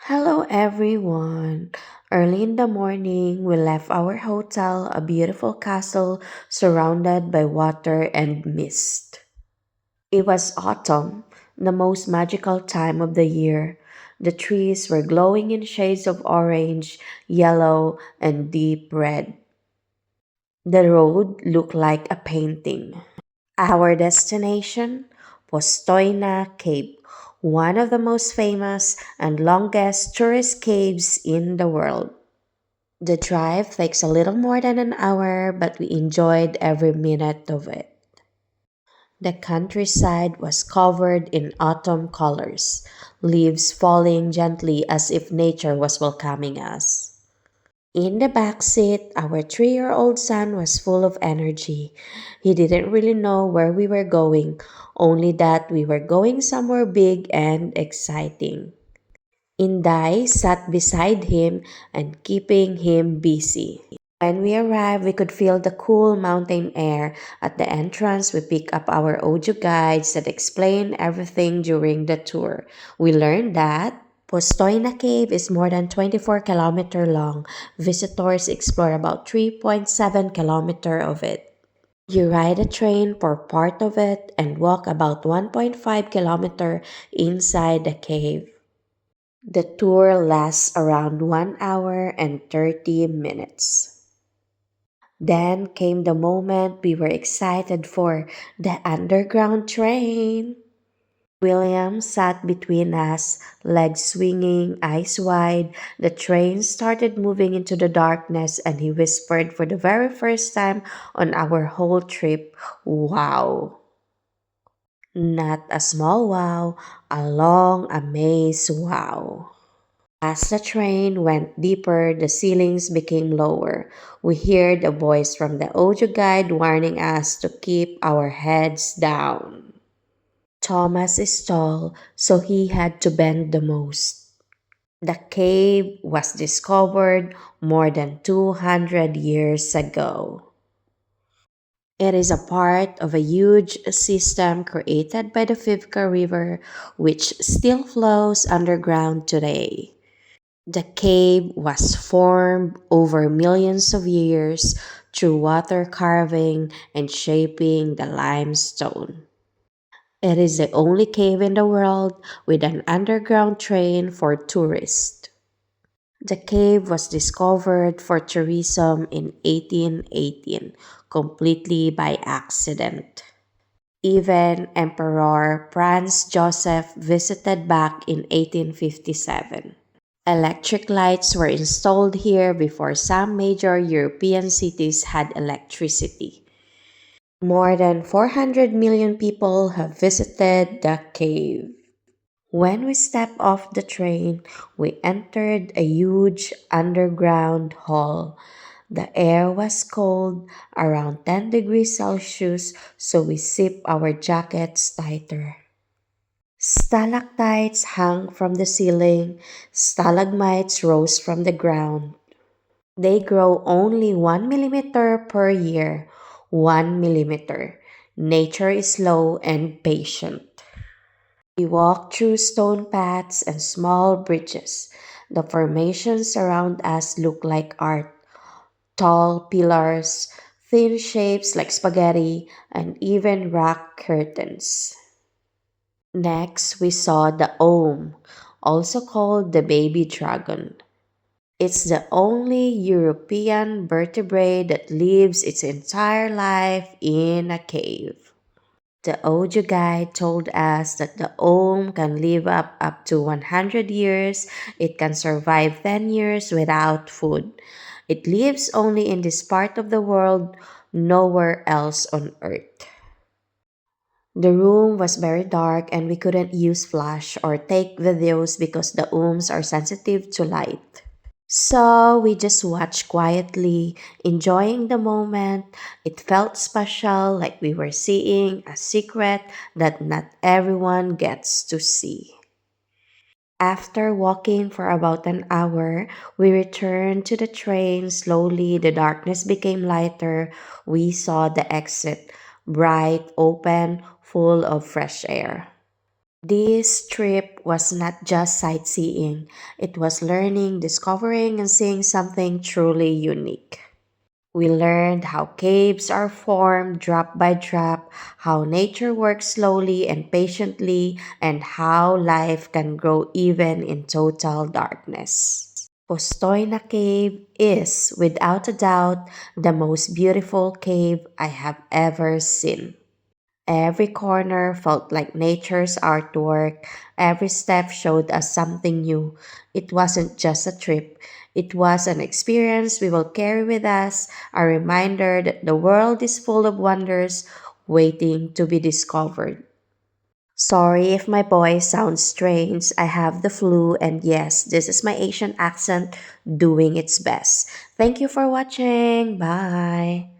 Hello everyone. Early in the morning, we left our hotel, a beautiful castle surrounded by water and mist. It was autumn, the most magical time of the year. The trees were glowing in shades of orange, yellow, and deep red. The road looked like a painting. Our destination, Postojna Cave, one of the most famous and longest tourist caves in the world. The drive takes a little more than an hour, but we enjoyed every minute of it. The countryside was covered in autumn colors, leaves falling gently as if nature was welcoming us. In the back seat, our 3-year-old son was full of energy. He didn't really know where we were going, only that we were going somewhere big and exciting. Inday sat beside him and keeping him busy. When we arrived, we could feel the cool mountain air. At the entrance, we picked up our audio guides that explain everything during the tour. We learned that Postojna Cave is more than 24-kilometer long. Visitors explore about 3.7 kilometer of it. You ride a train for part of it and walk about 1.5 kilometer inside the cave. The tour lasts around 1 hour and 30 minutes. Then came the moment we were excited for, the underground train. William sat between us, legs swinging, eyes wide. The train started moving into the darkness, and he whispered for the very first time on our whole trip, "Wow." Not a small wow, a long, amazed wow. As the train went deeper, the ceilings became lower. We heard a voice from the audio guide warning us to keep our heads down. Thomas is tall, so he had to bend the most. The cave was discovered more than 200 years ago. It is a part of a huge system created by the Fivka River, which still flows underground today. The cave was formed over millions of years through water carving and shaping the limestone. It is the only cave in the world with an underground train for tourists. The cave was discovered for tourism in 1818, completely by accident. Even Emperor Franz Joseph visited back in 1857. Electric lights were installed here before some major European cities had electricity. More than 400 million people have visited the cave. When we stepped off the train, we entered a huge underground hall. The air was cold, around 10 degrees Celsius, so we zipped our jackets tighter. Stalactites hung from the ceiling, stalagmites rose from the ground. They grow only 1 millimeter per year. 1 millimeter. Nature is slow and patient. We walked through stone paths and small bridges. The formations around us look like art. Tall pillars, thin shapes like spaghetti, and even rock curtains. Next, we saw the Om, also called the baby dragon. It's the only European vertebrate that lives its entire life in a cave. The audio guide told us that the Om can live up to 100 years. It can survive 10 years without food. It lives only in this part of the world, nowhere else on Earth. The room was very dark and we couldn't use flash or take videos because the Oms are sensitive to light. So we just watched quietly, enjoying the moment. It felt special, like we were seeing a secret that not everyone gets to see. After walking for about an hour, we returned to the train. Slowly, the darkness became lighter. We saw the exit, bright, open, full of fresh air. This trip was not just sightseeing, it was learning, discovering, and seeing something truly unique. We learned how caves are formed drop by drop, how nature works slowly and patiently, and how life can grow even in total darkness. Postojna Cave is, without a doubt, the most beautiful cave I have ever seen. Every corner felt like nature's artwork. Every step showed us something new. It wasn't just a trip, it was an experience we will carry with us, a reminder that the world is full of wonders waiting to be discovered. Sorry if my voice sounds strange. I have the flu, and yes, this is my Asian accent doing its best. Thank you for watching. Bye.